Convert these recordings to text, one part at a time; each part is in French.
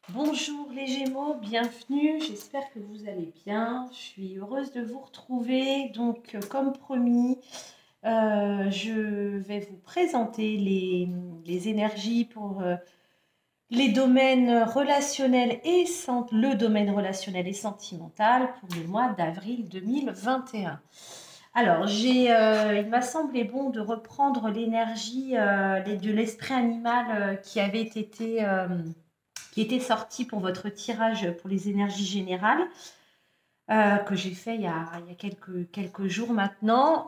Bonjour les Gémeaux, bienvenue, j'espère que vous allez bien. Je suis heureuse de vous retrouver. Donc, comme promis, je vais vous présenter les énergies pour les domaines relationnels le domaine relationnel et sentimental pour le mois d'avril 2021. Alors, il m'a semblé bon de reprendre l'énergie de l'esprit animal qui était sorti pour votre tirage pour les énergies générales, que j'ai fait il y a quelques jours maintenant.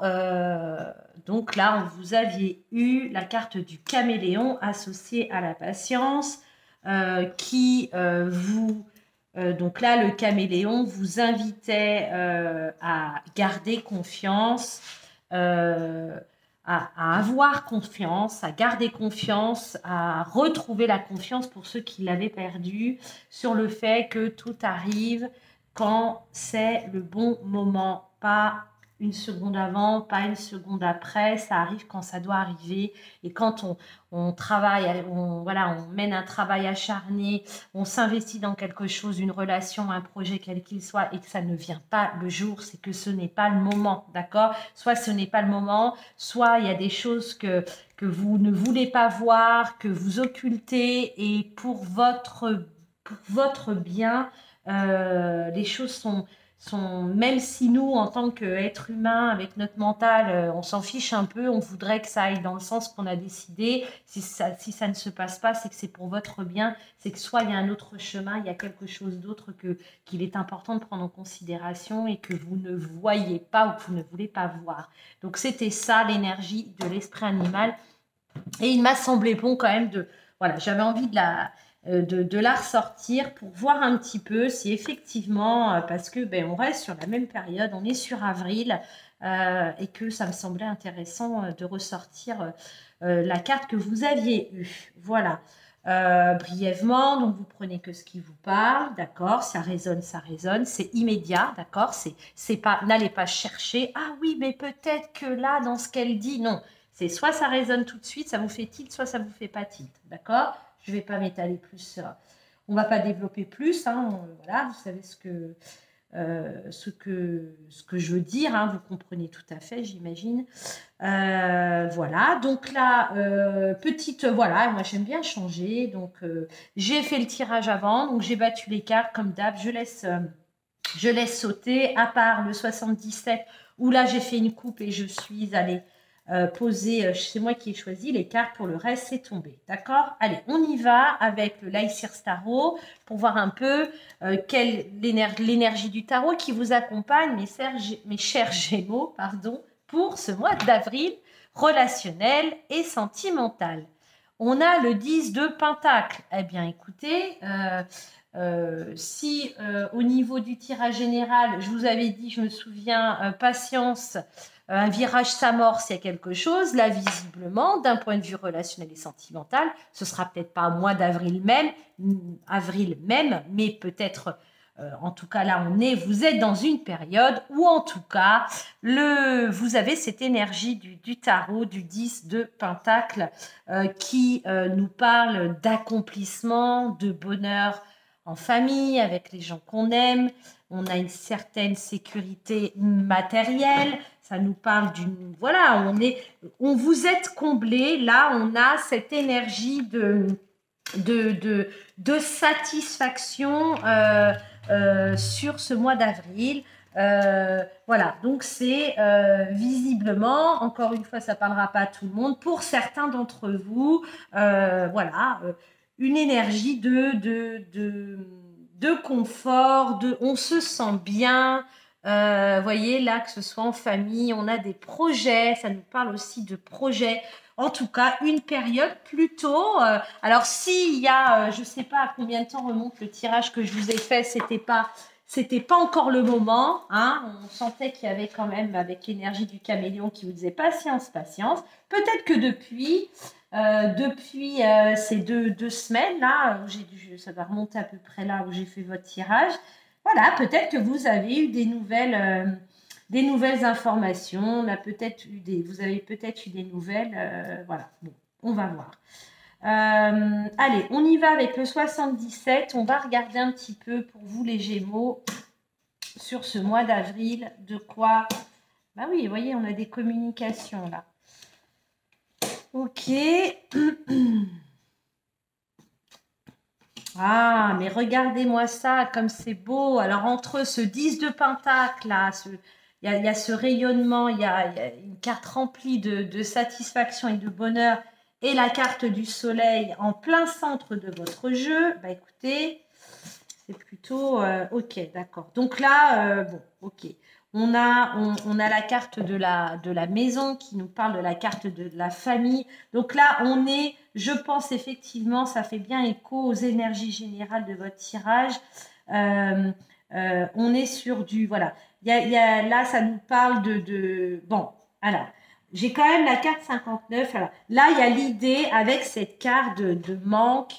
Donc là, vous aviez eu la carte du caméléon associée à la patience, qui vous... donc là, le caméléon vous invitait à garder confiance, euh, à avoir confiance, à garder confiance, à retrouver la confiance pour ceux qui l'avaient perdue, sur le fait que tout arrive quand c'est le bon moment, pas une seconde avant, pas une seconde après, ça arrive quand ça doit arriver. Et quand on travaille, voilà, on mène un travail acharné, on s'investit dans quelque chose, une relation, un projet, quel qu'il soit, et que ça ne vient pas le jour, c'est que ce n'est pas le moment, d'accord? Soit ce n'est pas le moment, soit il y a des choses que vous ne voulez pas voir, que vous occultez, et pour votre bien, les choses même si nous, en tant qu'être humain, avec notre mental, on s'en fiche un peu, on voudrait que ça aille dans le sens qu'on a décidé. Si ça ne se passe pas, c'est que c'est pour votre bien, c'est que soit il y a un autre chemin, il y a quelque chose d'autre qu'il est important de prendre en considération et que vous ne voyez pas ou que vous ne voulez pas voir. Donc c'était ça l'énergie de l'esprit animal. Et il m'a semblé bon quand même voilà, j'avais envie de la ressortir pour voir un petit peu si effectivement, parce que on reste sur la même période, on est sur avril, et que ça me semblait intéressant de ressortir la carte que vous aviez eue. Voilà. Brièvement, donc vous prenez que ce qui vous parle, d'accord, ça résonne, c'est immédiat, d'accord, c'est pas, n'allez pas chercher, ah oui, mais peut-être que là, dans ce qu'elle dit, non, c'est soit ça résonne tout de suite, ça vous fait tilt, soit ça vous fait pas tilt, d'accord. Je ne vais pas m'étaler plus, on ne va pas développer plus, hein, voilà, vous savez ce que je veux dire, hein, vous comprenez tout à fait, j'imagine. Voilà, donc là, voilà, moi j'aime bien changer, donc j'ai fait le tirage avant, donc j'ai battu les cartes comme d'hab, je laisse sauter, à part le 77, où là j'ai fait une coupe et je suis allée poser, c'est moi qui ai choisi les cartes, pour le reste c'est tombé, d'accord. Allez, on y va avec le Lycir Tarot pour voir un peu l'énergie du tarot qui vous accompagne, mes chers Gémeaux, pardon, pour ce mois d'avril relationnel et sentimental. On a le 10 de Pentacle. Eh bien, écoutez, si au niveau du tirage général, je vous avais dit, je me souviens, patience, un virage s'amorce, il y a quelque chose, là, visiblement, d'un point de vue relationnel et sentimental, ce sera peut-être pas au mois d'avril même, mais peut-être, en tout cas, là, vous êtes dans une période où, en tout cas, vous avez cette énergie du tarot, du 10 de Pentacle, qui nous parle d'accomplissement, de bonheur en famille, avec les gens qu'on aime. On a une certaine sécurité matérielle. Ça nous parle voilà, on vous êtes comblé. Là, on a cette énergie de satisfaction sur ce mois d'avril. Voilà, donc c'est visiblement, encore une fois, ça ne parlera pas à tout le monde, pour certains d'entre vous, voilà, une énergie de confort, on se sent bien. Voyez, là, que ce soit en famille, on a des projets, ça nous parle aussi de projets. En tout cas, une période plutôt. Alors, s'il y a, je ne sais pas à combien de temps remonte le tirage que je vous ai fait, c'était pas encore le moment, hein. On sentait qu'il y avait quand même, avec l'énergie du caméléon qui vous disait patience, patience. Peut-être que depuis ces deux semaines là, ça va remonter à peu près là où j'ai fait votre tirage. Voilà, peut-être que vous avez eu des nouvelles informations. Vous avez peut-être eu des nouvelles. Voilà, bon, on va voir. Allez, on y va avec le 77. On va regarder un petit peu pour vous les Gémeaux sur ce mois d'avril. De quoi? Bah oui, vous voyez, on a des communications là. Ok. Ah, mais regardez-moi ça, comme c'est beau. Alors, entre ce 10 de Pentacle, là, il y a ce rayonnement, il y a une carte remplie de satisfaction et de bonheur, et la carte du soleil en plein centre de votre jeu. Bah, écoutez, c'est plutôt ok, d'accord. Donc là, bon, ok. On a la carte de la maison qui nous parle de la carte de la famille. Donc là, on est, je pense effectivement, ça fait bien écho aux énergies générales de votre tirage. On est sur du, voilà. Là, ça nous parle bon, alors, j'ai quand même la carte 59. Alors, là, il y a l'idée avec cette carte de manque,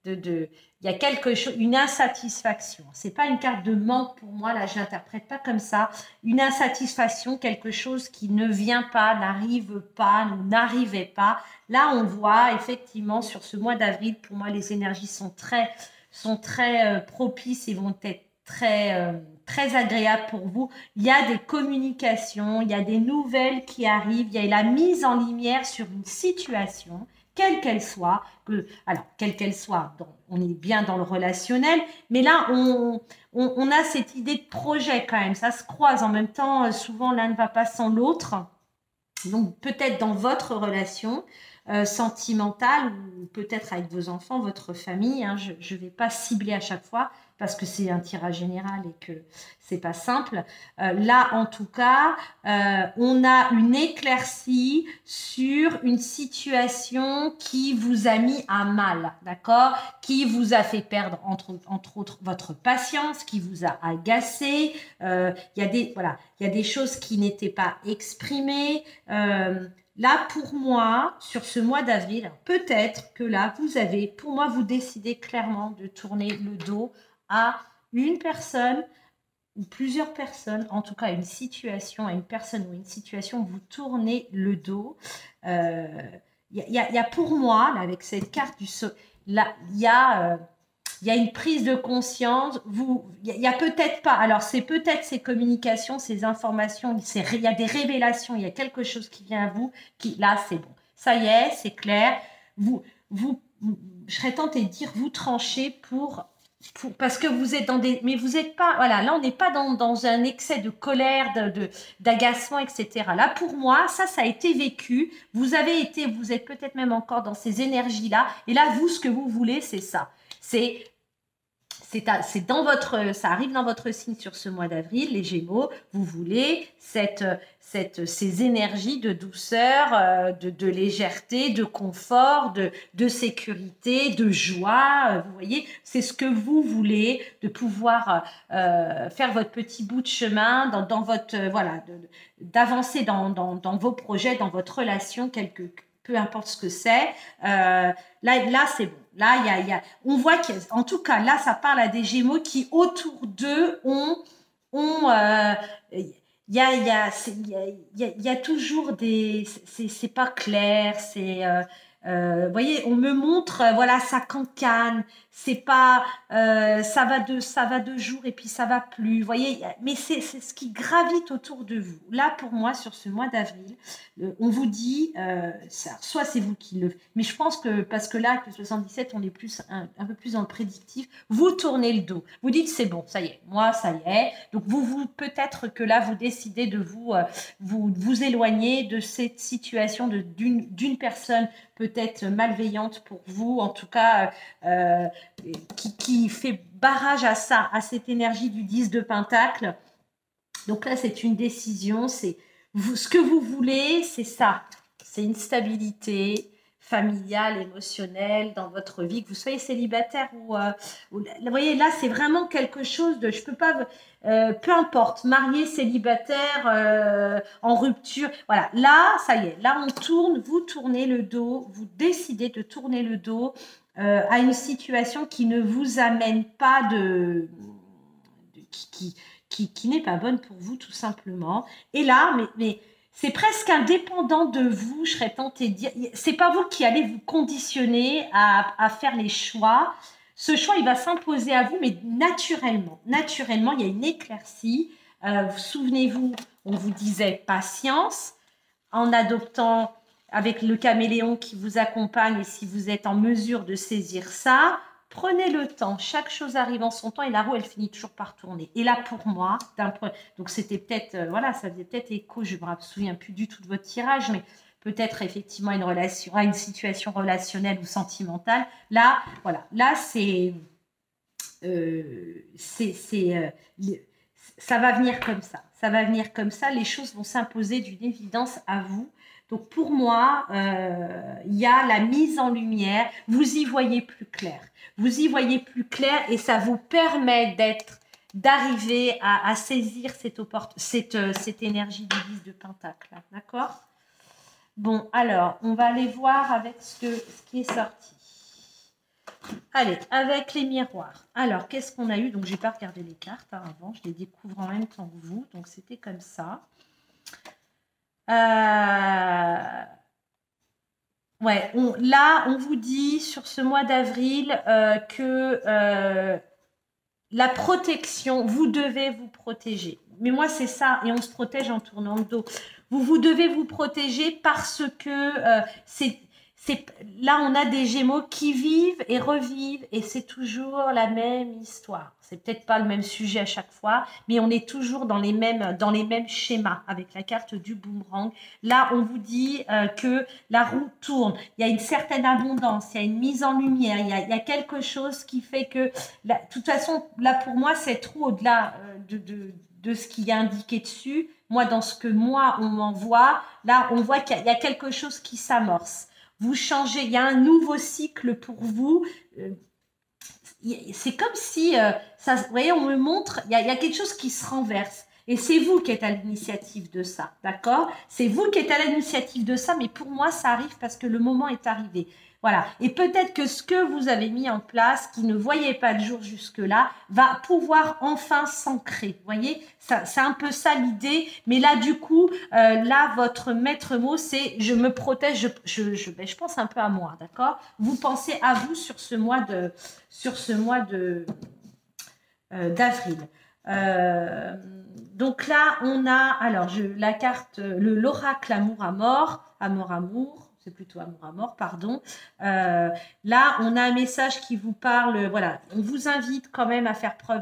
il y a quelque chose, une insatisfaction. C'est pas une carte de manque pour moi, là je l'interprète pas comme ça. Une insatisfaction, quelque chose qui ne vient pas, n'arrive pas, ou n'arrivait pas. Là on voit effectivement sur ce mois d'avril, pour moi les énergies sont très propices et vont être très agréables pour vous. Il y a des communications, il y a des nouvelles qui arrivent, il y a la mise en lumière sur une situation quelle qu'elle soit, alors, quelle qu'elle soit, on est bien dans le relationnel, mais là, on a cette idée de projet quand même, ça se croise en même temps, souvent l'un ne va pas sans l'autre, donc peut-être dans votre relation sentimentale ou peut-être avec vos enfants, votre famille, hein, je ne vais pas cibler à chaque fois parce que c'est un tirage général et que c'est pas simple. Là, en tout cas, on a une éclaircie sur une situation qui vous a mis à mal, d'accord? Qui vous a fait perdre, entre autres, votre patience, qui vous a agacé. Il y a des choses qui n'étaient pas exprimées. Là, pour moi, sur ce mois d'avril, peut-être que là, pour moi, vous décidez clairement de tourner le dos à une personne ou plusieurs personnes, en tout cas une situation, à une personne ou une situation, vous tournez le dos. Il y a pour moi, là, avec cette carte du sol, là, il y a une prise de conscience. Il y a peut-être pas. Alors, c'est peut-être ces communications, ces informations. Il y a des révélations. Il y a quelque chose qui vient à vous. Là, c'est bon. Ça y est, c'est clair. Je serais tentée de dire, vous tranchez parce que vous êtes mais vous n'êtes pas, voilà, là on n'est pas dans un excès de colère, d'agacement, etc. Là pour moi, ça a été vécu. Vous êtes peut-être même encore dans ces énergies-là. Et là, vous, ce que vous voulez, c'est ça. Ça arrive dans votre signe sur ce mois d'avril, les Gémeaux. Vous voulez ces énergies de douceur, de légèreté, de confort, de sécurité, de joie. Vous voyez, c'est ce que vous voulez, de pouvoir faire votre petit bout de chemin dans votre d'avancer dans vos projets, dans votre relation, peu importe ce que c'est. Là c'est bon. Là, on voit qu'en tout cas, là, ça parle à des Gémeaux qui, autour d'eux, il y a toujours c'est pas clair, vous voyez, on me montre, voilà, ça cancane, c'est pas, ça va 2 jours et puis ça va plus, vous voyez, mais c'est ce qui gravite autour de vous. Là, pour moi, sur ce mois d'avril, on vous dit, soit c'est vous qui le, mais je pense que, parce que là, avec le 77, on est un peu plus dans le prédictif, vous tournez le dos, vous dites, c'est bon, ça y est, moi, ça y est, donc peut-être que là, vous décidez de vous éloigner de cette situation d'une personne peut-être malveillante pour vous, en tout cas qui fait barrage à ça, à cette énergie du 10 de Pentacle. Donc là, c'est une décision, ce que vous voulez, c'est ça, c'est une stabilité familiale, émotionnelle dans votre vie, que vous soyez célibataire vous voyez, là, c'est vraiment quelque chose de, je peux pas, peu importe, marié, célibataire, en rupture, voilà, là, ça y est, là, vous tournez le dos, vous décidez de tourner le dos à une situation qui ne vous amène pas qui n'est pas bonne pour vous, tout simplement. Et là, mais c'est presque indépendant de vous, je serais tentée de dire. C'est pas vous qui allez vous conditionner à faire les choix. Ce choix, il va s'imposer à vous, mais naturellement. Naturellement, il y a une éclaircie. Souvenez-vous, on vous disait patience en adoptant avec le caméléon qui vous accompagne et si vous êtes en mesure de saisir ça, prenez le temps. Chaque chose arrive en son temps et la roue, elle finit toujours par tourner. Et là, pour moi, donc c'était peut-être, voilà, ça faisait peut-être écho, je ne me souviens plus du tout de votre tirage, mais peut-être effectivement une relation, une situation relationnelle ou sentimentale. Là, voilà, là, ça va venir comme ça. Ça va venir comme ça. Les choses vont s'imposer d'une évidence à vous. Donc pour moi, il y a la mise en lumière. Vous y voyez plus clair. Vous y voyez plus clair et ça vous permet d'arriver à saisir cette énergie du 10 de Pentacle. D'accord? Bon, alors, on va aller voir avec ce qui est sorti. Allez, avec les miroirs. Alors, qu'est-ce qu'on a eu? Donc, je n'ai pas regardé les cartes avant. Je les découvre en même temps que vous. Donc, c'était comme ça. Ouais, là, on vous dit sur ce mois d'avril que la protection, vous devez vous protéger. Mais moi, c'est ça. Et on se protège en tournant le dos. Vous devez vous protéger parce que là, on a des Gémeaux qui vivent et revivent et c'est toujours la même histoire. C'est peut-être pas le même sujet à chaque fois, mais on est toujours dans les mêmes schémas avec la carte du boomerang. Là, on vous dit que la roue tourne. Il y a une certaine abondance, il y a une mise en lumière, il y a quelque chose qui fait que, de toute façon, là, pour moi, cette roue, au-delà de ce qu'il y a indiqué dessus, moi, dans ce que moi, on m'envoie, là, on voit qu'il y a quelque chose qui s'amorce. Vous changez, il y a un nouveau cycle pour vous. C'est comme si, vous voyez, on me montre, il y a quelque chose qui se renverse. Et c'est vous qui êtes à l'initiative de ça, d'accord? C'est vous qui êtes à l'initiative de ça, mais pour moi, ça arrive parce que le moment est arrivé. Voilà. Et peut-être que ce que vous avez mis en place, qui ne voyait pas le jour jusque-là, va pouvoir enfin s'ancrer. Vous voyez, c'est un peu ça l'idée. Mais là, du coup, là, votre maître mot, c'est je me protège. Je pense un peu à moi, d'accord? Vous pensez à vous sur ce mois d'avril. Donc là, on a alors la carte, l'oracle amour à mort, amour. C'est plutôt amour à mort, pardon. Là, on a un message qui vous parle, voilà, on vous invite quand même à faire preuve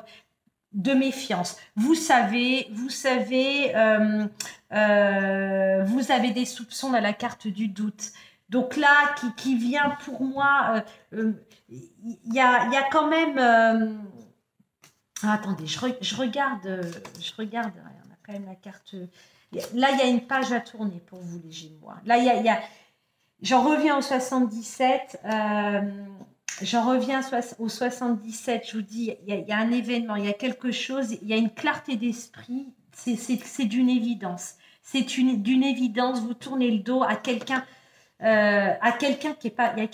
de méfiance. Vous savez, vous avez des soupçons dans la carte du doute. Donc là, qui vient pour moi, il y a quand même... attendez, je regarde, on a quand même la carte... Là, il y a une page à tourner pour vous, les Gémeaux. Là, j'en reviens au 77. J'en reviens au 77. Je vous dis, il y a un événement, il y a quelque chose, il y a une clarté d'esprit. C'est d'une évidence. C'est d'une évidence. Vous tournez le dos à quelqu'un qui est pas... Il y a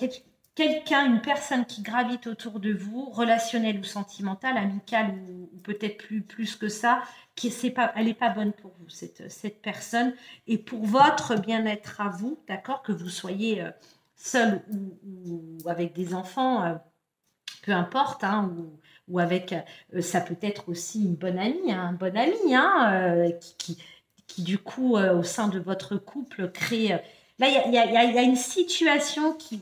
quelqu'un, une personne qui gravite autour de vous, relationnelle ou sentimentale, amicale ou peut-être plus que ça, elle n'est pas bonne pour vous, cette personne. Et pour votre bien-être à vous, d'accord, que vous soyez seul ou avec des enfants, peu importe, hein, ou avec, ça peut être aussi une bonne amie, un bon ami, hein, qui du coup, au sein de votre couple, crée... Là, il y a une situation il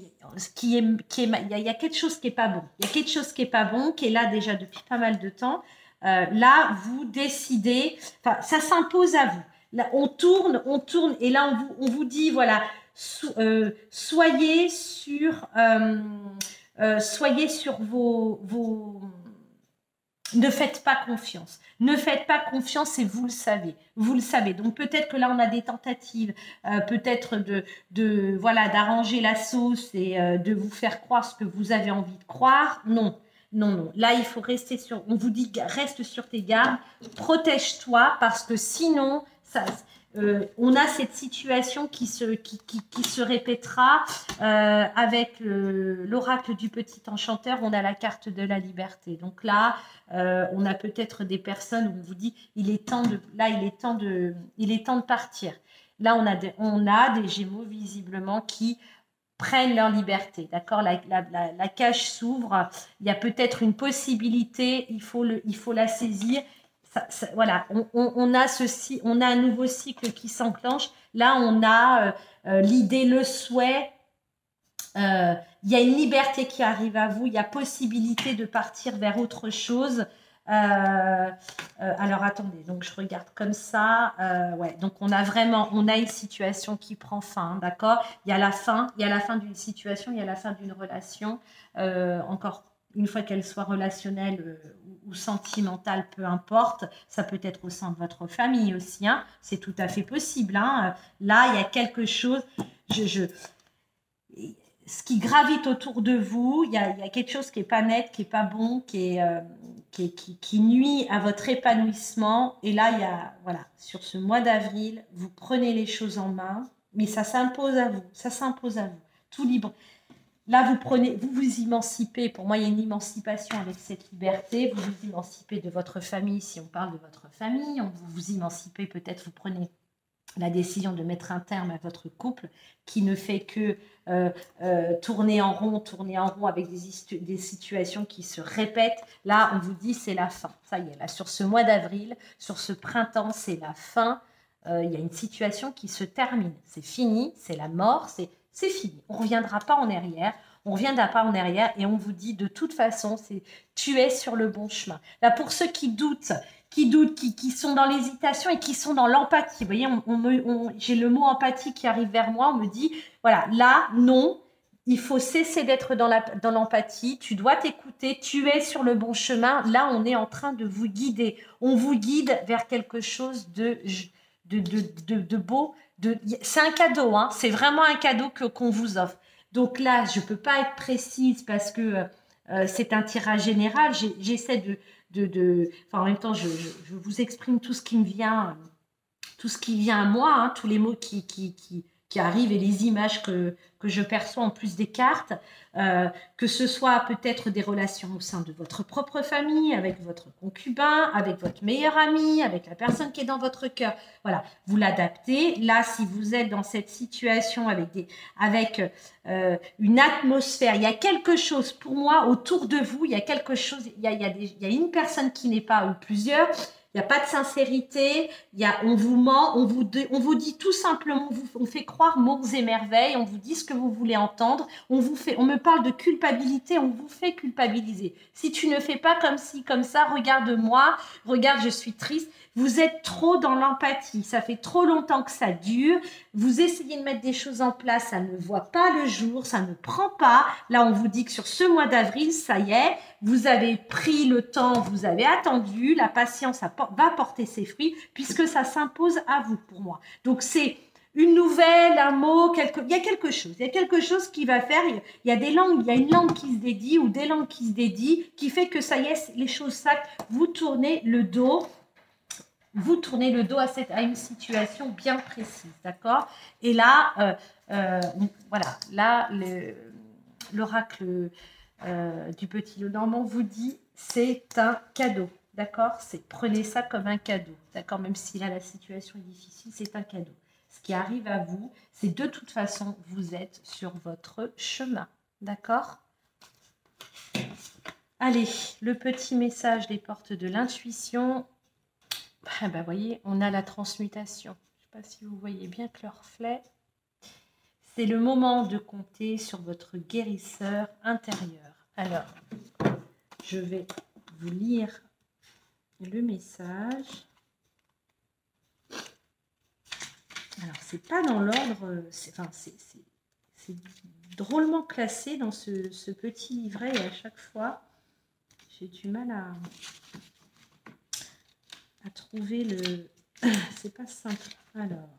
y a quelque chose qui n'est pas bon. Il y a quelque chose qui n'est pas bon, qui est là déjà depuis pas mal de temps. Là, vous décidez, enfin, ça s'impose à vous. Là, on tourne, et là, on vous dit, voilà, soyez sur vos... Ne faites pas confiance. Ne faites pas confiance et vous le savez. Vous le savez. Donc peut-être que là, on a des tentatives, peut-être voilà, d'arranger la sauce et de vous faire croire ce que vous avez envie de croire. Non. Là, il faut rester on vous dit, reste sur tes gardes, protège-toi parce que sinon, on a cette situation qui se répétera avec l'oracle du petit enchanteur. On a la carte de la liberté. Donc là, on a peut-être des personnes où on vous dit il est temps de partir. Là, on a des Gémeaux visiblement qui prennent leur liberté, d'accord? La cage s'ouvre, il y a peut-être une possibilité, il faut la saisir. Voilà, on a ceci, on a un nouveau cycle qui s'enclenche. Là, on a l'idée, le souhait. Il y a une liberté qui arrive à vous, il y a possibilité de partir vers autre chose. Alors attendez, donc je regarde comme ça. Ouais, donc on a une situation qui prend fin, d'accord? Il y a la fin d'une situation, il y a la fin d'une relation. Encore une fois qu'elle soit relationnelle ou sentimentale, peu importe, ça peut être au sein de votre famille aussi, hein, c'est tout à fait possible. Hein. Là, il y a quelque chose. Ce qui gravite autour de vous, il y a quelque chose qui n'est pas net, qui n'est pas bon, qui nuit à votre épanouissement. Et là, voilà, sur ce mois d'avril, vous prenez les choses en main, mais ça s'impose à vous, tout libre. Là, vous vous émancipez. Pour moi, il y a une émancipation avec cette liberté. Vous vous émancipez de votre famille, si on parle de votre famille. Vous vous émancipez, peut-être vous prenez la décision de mettre un terme à votre couple qui ne fait que tourner en rond avec des situations qui se répètent. Là, on vous dit c'est la fin. Ça y est, là, sur ce mois d'avril, sur ce printemps, c'est la fin. Il y a une situation qui se termine. C'est fini, c'est la mort, c'est fini. On ne reviendra pas en arrière. On ne reviendra pas en arrière et on vous dit de toute façon, tu es sur le bon chemin. Là, pour ceux qui doutent, qui sont dans l'hésitation et qui sont dans l'empathie. Vous voyez, j'ai le mot empathie qui arrive vers moi, on me dit, voilà, là, non, il faut cesser d'être dans l'empathie, tu dois t'écouter, tu es sur le bon chemin, là, on est en train de vous guider. On vous guide vers quelque chose de beau. C'est un cadeau, hein, c'est vraiment un cadeau qu'on vous offre. Donc là, je ne peux pas être précise parce que c'est un tirage général, j'essaie enfin, en même temps, je vous exprime tout ce qui me vient, tout ce qui vient à moi, hein, tous les mots qui arrivent et les images que je perçois en plus des cartes, que ce soit peut-être des relations au sein de votre propre famille, avec votre concubin, avec votre meilleur ami, avec la personne qui est dans votre cœur. Voilà, vous l'adaptez. Là, si vous êtes dans cette situation avec une atmosphère, il y a quelque chose pour moi autour de vous, il y a quelque chose, il y a une personne qui n'est pas ou plusieurs. Il n'y a pas de sincérité, on vous ment, on vous dit tout simplement, on fait croire mots et merveilles, on vous dit ce que vous voulez entendre, on me parle de culpabilité, on vous fait culpabiliser. Si tu ne fais pas comme ci, comme ça, regarde-moi, regarde, je suis triste. Vous êtes trop dans l'empathie, ça fait trop longtemps que ça dure, vous essayez de mettre des choses en place, ça ne voit pas le jour, ça ne prend pas. Là, on vous dit que sur ce mois d'avril, ça y est, vous avez pris le temps, vous avez attendu, la patience va porter ses fruits puisque ça s'impose à vous pour moi. Donc, c'est une nouvelle, un mot, il y a quelque chose qui va faire, il y a des langues, il y a une langue qui se dédie ou des langues qui se dédient qui fait que ça y est, les choses sacrent, vous tournez le dos à une situation bien précise, d'accord? Et là, voilà, là, l'oracle du petit Lenormand vous dit, c'est un cadeau, d'accord? Prenez ça comme un cadeau, d'accord? Même si là, la situation est difficile, c'est un cadeau. Ce qui arrive à vous, c'est de toute façon, vous êtes sur votre chemin, d'accord? Allez, le petit message des portes de l'intuition. Vous voyez, on a la transmutation. Je ne sais pas si vous voyez bien que le reflet. C'est le moment de compter sur votre guérisseur intérieur. Alors, je vais vous lire le message. Alors, c'est pas dans l'ordre, c'est drôlement classé dans ce petit livret et à chaque fois, j'ai du mal à trouver le... C'est pas simple. Alors,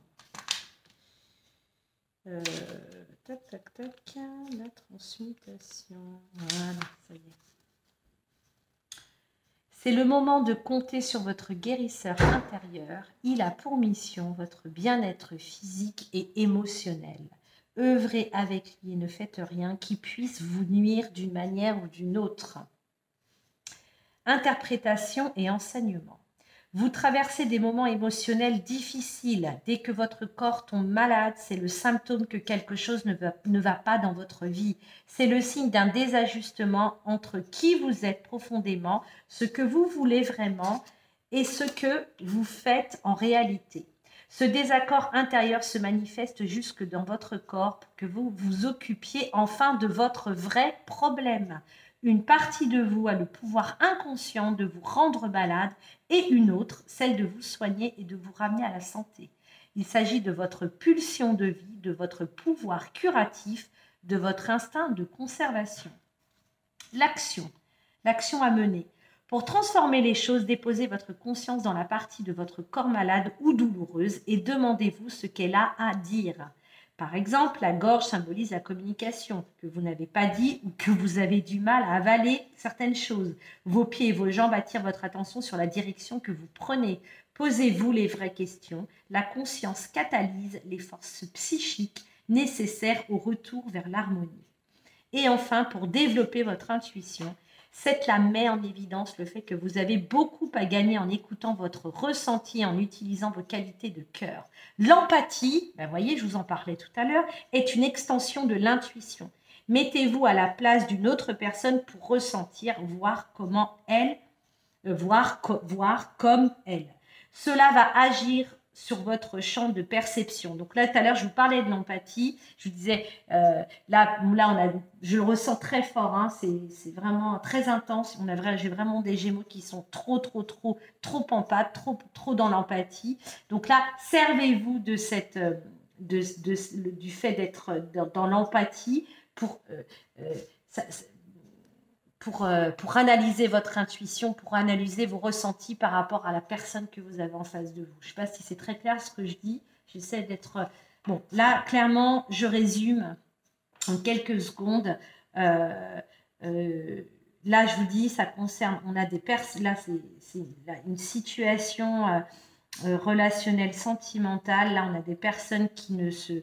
tac, tac, tac, la transmutation. Voilà, ça y est. C'est le moment de compter sur votre guérisseur intérieur. Il a pour mission votre bien-être physique et émotionnel. Œuvrez avec lui et ne faites rien qui puisse vous nuire d'une manière ou d'une autre. Interprétation et enseignement. Vous traversez des moments émotionnels difficiles. Dès que votre corps tombe malade, c'est le symptôme que quelque chose ne va pas dans votre vie. C'est le signe d'un désajustement entre qui vous êtes profondément, ce que vous voulez vraiment et ce que vous faites en réalité. Ce désaccord intérieur se manifeste jusque dans votre corps pour que vous vous occupiez enfin de votre vrai problème. Une partie de vous a le pouvoir inconscient de vous rendre malade et une autre, celle de vous soigner et de vous ramener à la santé. Il s'agit de votre pulsion de vie, de votre pouvoir curatif, de votre instinct de conservation. L'action à mener. Pour transformer les choses, déposez votre conscience dans la partie de votre corps malade ou douloureuse et demandez-vous ce qu'elle a à dire. Par exemple, la gorge symbolise la communication, que vous n'avez pas dit ou que vous avez du mal à avaler certaines choses. Vos pieds et vos jambes attirent votre attention sur la direction que vous prenez. Posez-vous les vraies questions. La conscience catalyse les forces psychiques nécessaires au retour vers l'harmonie. Et enfin, pour développer votre intuition, cela met en évidence le fait que vous avez beaucoup à gagner en écoutant votre ressenti, en utilisant vos qualités de cœur. L'empathie, vous voyez, je vous en parlais tout à l'heure, est une extension de l'intuition. Mettez-vous à la place d'une autre personne pour ressentir, voir comment elle, voir comme elle. Cela va agir sur votre champ de perception. Donc là, tout à l'heure, je vous parlais de l'empathie. Je vous disais, je le ressens très fort. Hein, c'est vraiment très intense. J'ai vraiment des Gémeaux qui sont trop empathes, trop dans l'empathie. Donc là, servez-vous de du fait d'être dans l'empathie pour analyser votre intuition, pour analyser vos ressentis par rapport à la personne que vous avez en face de vous. Je ne sais pas si c'est très clair ce que je dis. J'essaie d'être... Bon, là, clairement, je résume en quelques secondes. Là, je vous dis, ça concerne... On a des personnes... Là, c'est une situation relationnelle, sentimentale. Là, on a des personnes qui ne se...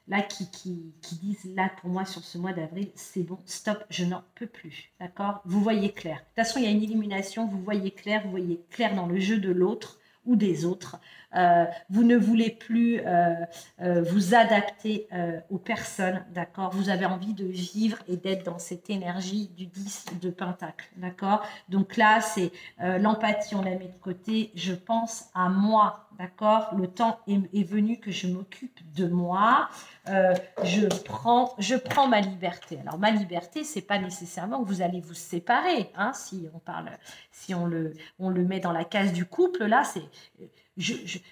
là, qui disent, là, pour moi, sur ce mois d'avril, c'est bon, stop, je n'en peux plus, d'accord? Vous voyez clair. De toute façon, il y a une illumination, vous voyez clair dans le jeu de l'autre ou des autres. Vous ne voulez plus vous adapter aux personnes, d'accord? Vous avez envie de vivre et d'être dans cette énergie du 10 de Pentacle, d'accord? Donc là, c'est l'empathie, on la met de côté. Je pense à moi, d'accord? Le temps est venu que je m'occupe de moi. Je prends ma liberté. Alors, ma liberté, c'est pas nécessairement que vous allez vous séparer, hein, si on le met dans la case du couple, là, c'est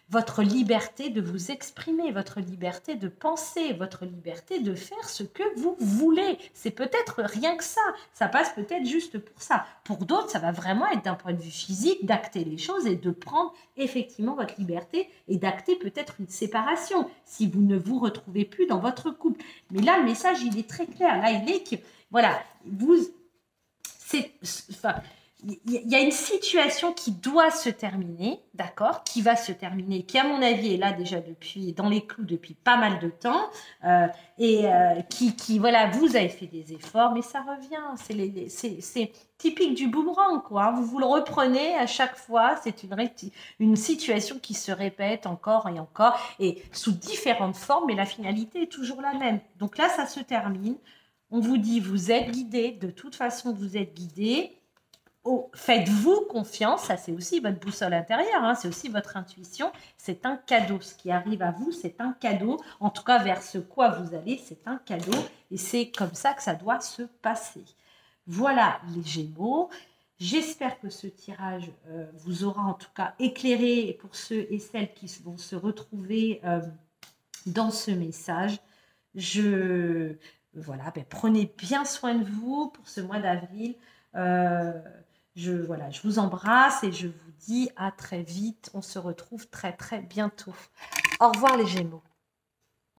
votre liberté de vous exprimer, votre liberté de penser, votre liberté de faire ce que vous voulez. C'est peut-être rien que ça. Ça passe peut-être juste pour ça. Pour d'autres, ça va vraiment être d'un point de vue physique, d'acter les choses et de prendre effectivement votre liberté et d'acter peut-être une séparation si vous ne vous retrouvez plus dans votre couple. Mais là, le message, il est très clair. Là, il est que, voilà, il y a une situation qui doit se terminer, d'accord, qui va se terminer, qui à mon avis est là déjà dans les clous depuis pas mal de temps, voilà, vous avez fait des efforts, mais ça revient, c'est typique du boomerang, quoi. Vous le reprenez à chaque fois, c'est une situation qui se répète encore et encore, et sous différentes formes, mais la finalité est toujours la même. Donc là, ça se termine. On vous dit, vous êtes guidé, de toute façon, vous êtes guidé. Faites-vous confiance, ça c'est aussi votre boussole intérieure, hein, c'est aussi votre intuition, c'est un cadeau. Ce qui arrive à vous, c'est un cadeau. En tout cas, vers ce quoi vous allez, c'est un cadeau. Et c'est comme ça que ça doit se passer. Voilà les Gémeaux. J'espère que ce tirage vous aura en tout cas éclairé pour ceux et celles qui vont se retrouver dans ce message. Voilà, prenez bien soin de vous pour ce mois d'avril. Je vous embrasse et je vous dis à très vite. On se retrouve très très bientôt. Au revoir les Gémeaux.